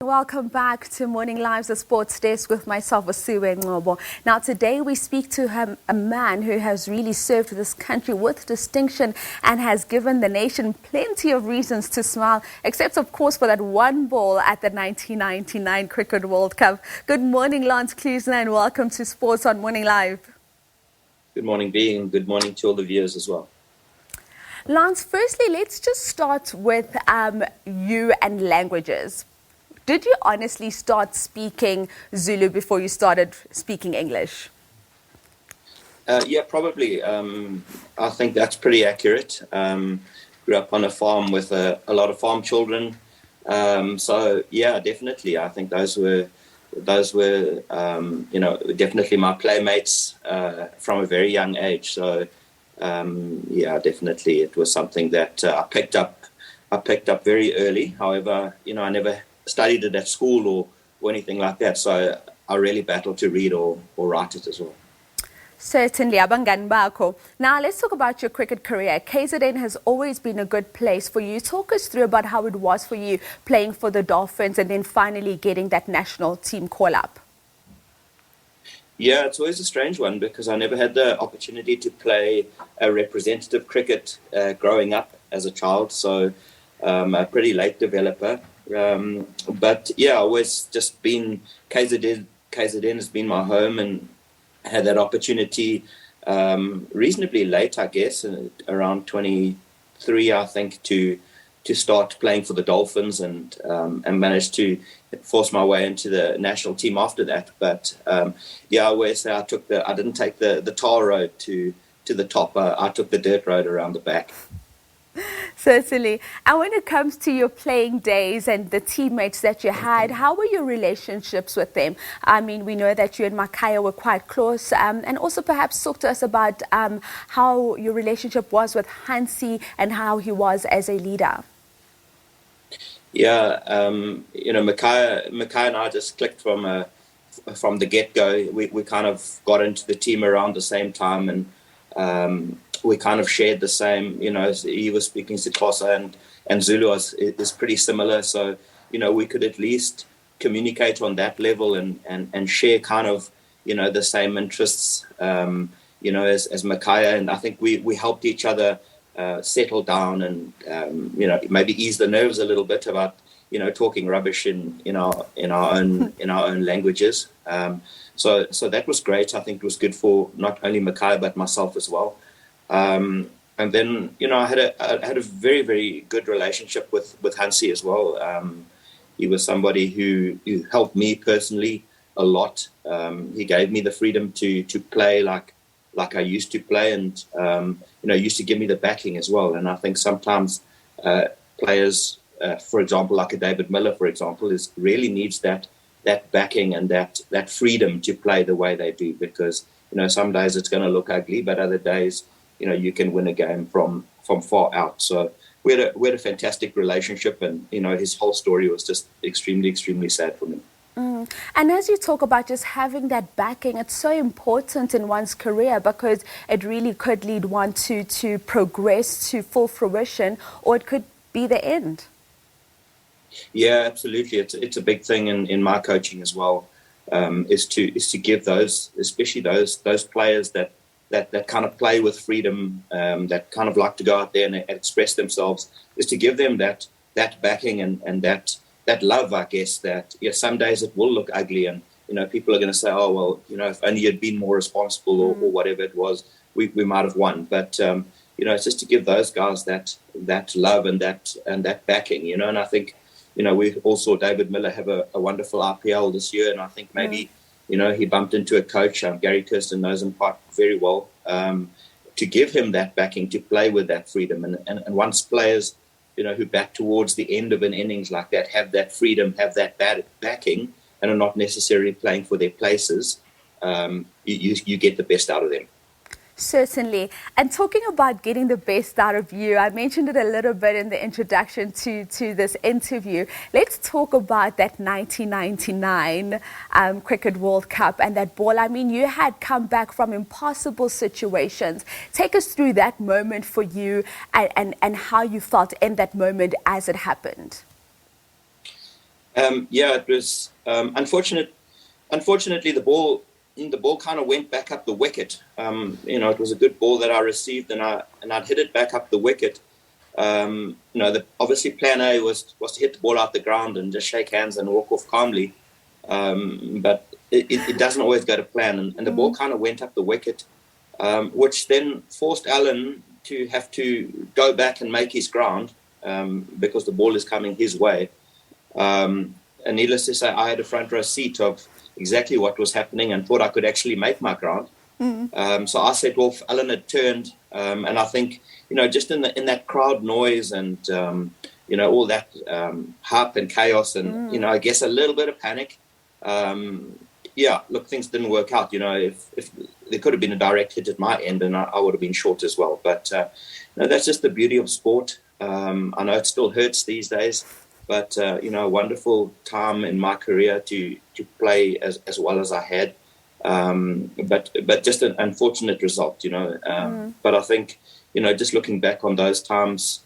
Welcome back to Morning Live's The Sports Desk with myself, Asuwe Ngobo. Now today we speak to a man who has really served this country with distinction and has given the nation plenty of reasons to smile, except of course for that one ball at the 1999 Cricket World Cup. Good morning, Lance Klusener, and welcome to Sports on Morning Live. Good morning, Bea, and good morning to all the viewers as well. Lance, firstly, let's just start with you and languages. Did you honestly start speaking Zulu before you started speaking English? Yeah, probably. I think that's pretty accurate. Grew up on a farm with a lot of farm children. So yeah, definitely. I think those were definitely my playmates from a very young age. So yeah, definitely it was something that I picked up very early. However, I never studied it at school or anything like that. So I really battled to read or write it as well. Certainly, abangani bakho. Now let's talk about your cricket career. KZN has always been a good place for you. Talk us through about how it was for you playing for the Dolphins and then finally getting that national team call-up. Yeah, it's always a strange one because I never had the opportunity to play a representative cricket growing up as a child. So a pretty late developer. But yeah, always just been KZN has been my home and had that opportunity reasonably late, I guess, around 23, I think, to start playing for the Dolphins and managed to force my way into the national team after that. But yeah, I always say I didn't take the tar road to the top. I took the dirt road around the back. Certainly. And when it comes to your playing days and the teammates that you had, how were your relationships with them? I mean, we know that you and Makaya were quite close. And also perhaps talk to us about how your relationship was with Hansi and how he was as a leader. Yeah, Makaya and I just clicked from the get-go. We kind of got into the team around the same time and we kind of shared the same, he was speaking Xhosa and Zulu is pretty similar. So, we could at least communicate on that level and share kind of, the same interests, as Makaya. And I think we helped each other settle down and, maybe ease the nerves a little bit about, talking rubbish in our own languages. So that was great. I think it was good for not only Makaya, but myself as well. And then, I had a very, very good relationship with Hansi as well. He was somebody who helped me personally a lot. He gave me the freedom to play like I used to play and, used to give me the backing as well. And I think sometimes players, for example, like a David Miller, for example, really needs that backing and that freedom to play the way they do because, some days it's going to look ugly, but other days, you can win a game from far out. So we had a fantastic relationship and, his whole story was just extremely, extremely sad for me. And as you talk about just having that backing, it's so important in one's career because it really could lead one to progress to full fruition or it could be the end. Yeah, absolutely. It's a big thing in my coaching as well, is to give those, especially those players that kind of play with freedom, that kind of like to go out there and express themselves, is to give them that backing and that love, I guess, that some days it will look ugly and, people are going to say, oh, well, if only you'd been more responsible or whatever it was, we might have won. But, it's just to give those guys that love and that backing, and I think, we all saw David Miller have a wonderful IPL this year. And I think maybe, he bumped into a coach, Gary Kirsten knows him quite very well, to give him that backing, to play with that freedom. And once players, who back towards the end of an innings like that, have that freedom, have that backing, and are not necessarily playing for their places, you get the best out of them. Certainly. And talking about getting the best out of you, I mentioned it a little bit in the introduction to this interview. Let's talk about that 1999 Cricket World Cup and that ball. I mean, you had come back from impossible situations. Take us through that moment for you and how you felt in that moment as it happened. Yeah, it was unfortunate. Unfortunately, the ball kind of went back up the wicket. It was a good ball that I received, and I'd hit it back up the wicket. Obviously plan A was to hit the ball out the ground and just shake hands and walk off calmly. But it doesn't always go to plan, and the ball kind of went up the wicket, which then forced Alan to have to go back and make his ground because the ball is coming his way. And needless to say, I had a front row seat of exactly what was happening and thought I could actually make my ground. So I set off. Alan had turned, and I think just in that crowd noise and all that hype and chaos and I guess a little bit of panic. Look, things didn't work out. If there could have been a direct hit at my end, and I would have been short as well. But that's just the beauty of sport. I know it still hurts these days, but a wonderful time in my career to play as well as I had. But just an unfortunate result, But I think, just looking back on those times,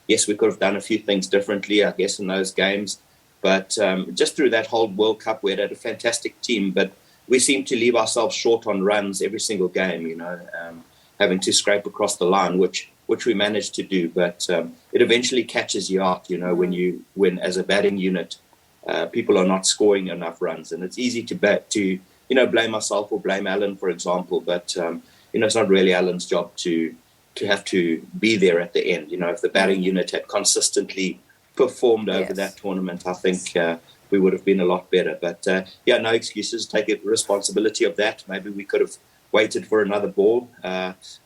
yes, we could have done a few things differently, I guess, in those games. But just through that whole World Cup, we had a fantastic team, but we seemed to leave ourselves short on runs every single game, having to scrape across the line, which we managed to do. But it eventually catches you out, when as a batting unit, people are not scoring enough runs. And it's easy to blame myself or blame Alan, for example. But, it's not really Alan's job to have to be there at the end. If the batting unit had consistently performed over that tournament, I think we would have been a lot better. But, no excuses. Take responsibility of that. Maybe we could have waited for another ball.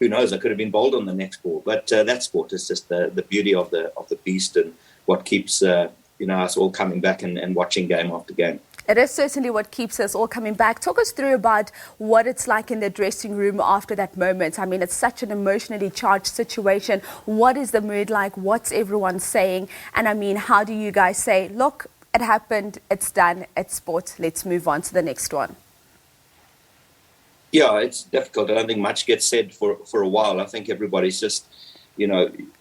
Who knows? I could have been bowled on the next ball. But that sport is just the beauty of the beast and what keeps us all coming back and watching game after game. It is certainly what keeps us all coming back. Talk us through about what it's like in the dressing room after that moment. I mean, it's such an emotionally charged situation. What is the mood like? What's everyone saying? And I mean, how do you guys say, look, it happened, it's done, it's sport, let's move on to the next one? Yeah, it's difficult. I don't think much gets said for a while. I think everybody's just,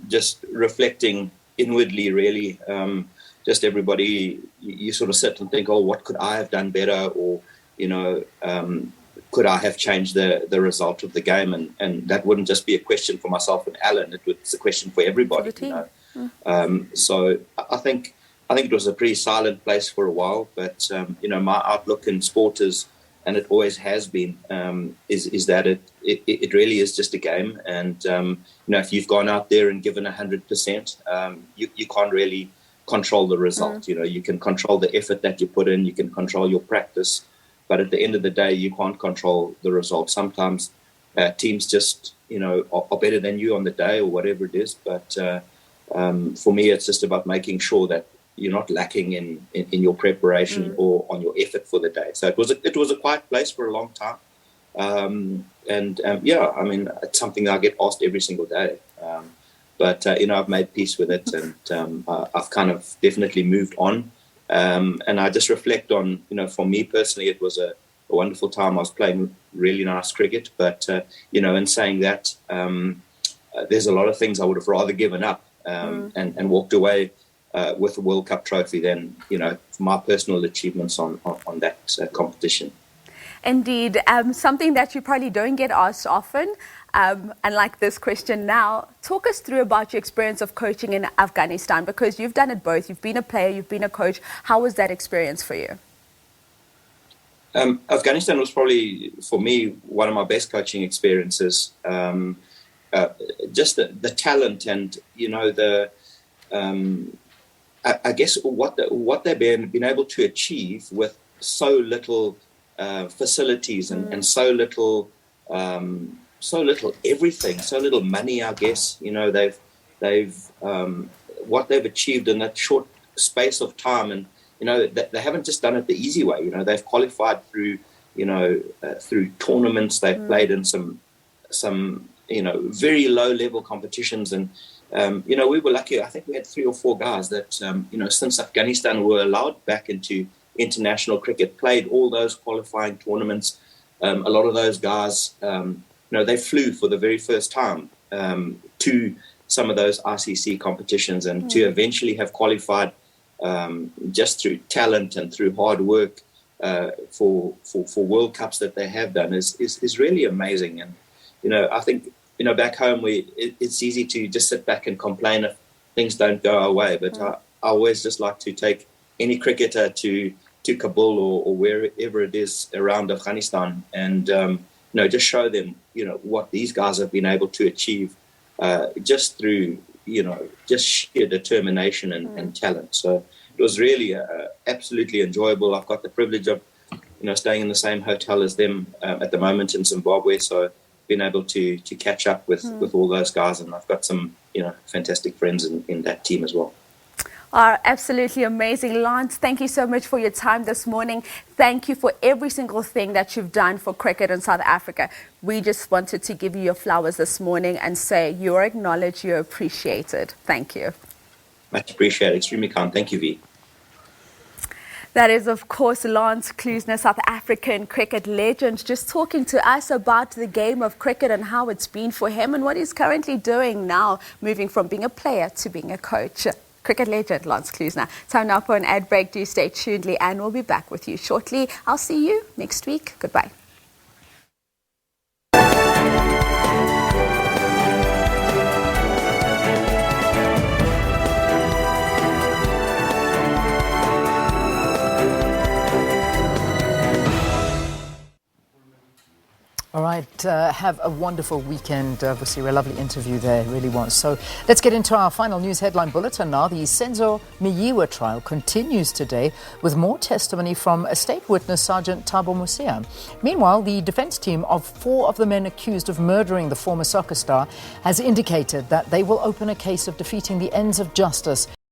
just reflecting inwardly, really. Just everybody, you sort of sit and think, oh, what could I have done better? Or, could I have changed the result of the game? And that wouldn't just be a question for myself and Alan. It's a question for everybody, So I think it was a pretty silent place for a while. But, my outlook in sport is, and it always has been, is that it really is just a game. And, if you've gone out there and given 100%, you can't really control the result. You can control the effort that you put in, you can control your practice, but at the end of the day, you can't control the result. Sometimes teams just, are better than you on the day or whatever it is. But for me, it's just about making sure that you're not lacking in your preparation or on your effort for the day. So it was a quiet place for a long time. I mean, it's something that I get asked every single day. But I've made peace with it, and I've kind of definitely moved on. And I just reflect on, for me personally, it was a wonderful time. I was playing really nice cricket, but, in saying that, there's a lot of things I would have rather given up and walked away with a World Cup trophy than, my personal achievements on that competition. Indeed. Something that you probably don't get asked often, unlike this question now. Talk us through about your experience of coaching in Afghanistan, because you've done it both. You've been a player, you've been a coach. How was that experience for you? Afghanistan was probably, for me, one of my best coaching experiences. Just the talent and, I guess what they've been able to achieve with so little facilities and so little everything, so little money, I guess. They've what they've achieved in that short space of time, and they haven't just done it the easy way. They've qualified through through tournaments. They've played in some very low level competitions, and we were lucky. I think we had 3 or 4 guys that since Afghanistan were allowed back into international cricket, played all those qualifying tournaments. A lot of those guys, they flew for the very first time to some of those ICC competitions, and to eventually have qualified just through talent and through hard work for World Cups that they have done is really amazing. And I think back home it's easy to just sit back and complain if things don't go our way. But I always just like to take any cricketer to Kabul or wherever it is around Afghanistan and just show them what these guys have been able to achieve just through just sheer determination and talent. So it was really absolutely enjoyable. I've got the privilege of staying in the same hotel as them at the moment in Zimbabwe, so been able to catch up with all those guys, and I've got some fantastic friends in that team as well. Absolutely amazing. Lance, thank you so much for your time this morning. Thank you for every single thing that you've done for cricket in South Africa. We just wanted to give you your flowers this morning and say you're acknowledged, you're appreciated. Thank you. Much appreciated. Extremely kind. Thank you, V. That is, of course, Lance Klusener, South African cricket legend, just talking to us about the game of cricket and how it's been for him and what he's currently doing now, moving from being a player to being a coach. Cricket legend, Lance Klusener. Time now for an ad break. Do stay tuned, and we'll be back with you shortly. I'll see you next week. Goodbye. All right, have a wonderful weekend. Obviously, a lovely interview there, it really was. So let's get into our final news headline bulletin now. The Senzo Miyiwa trial continues today with more testimony from a state witness, Sergeant Thabo Musia. Meanwhile, the defense team of 4 of the men accused of murdering the former soccer star has indicated that they will open a case of defeating the ends of justice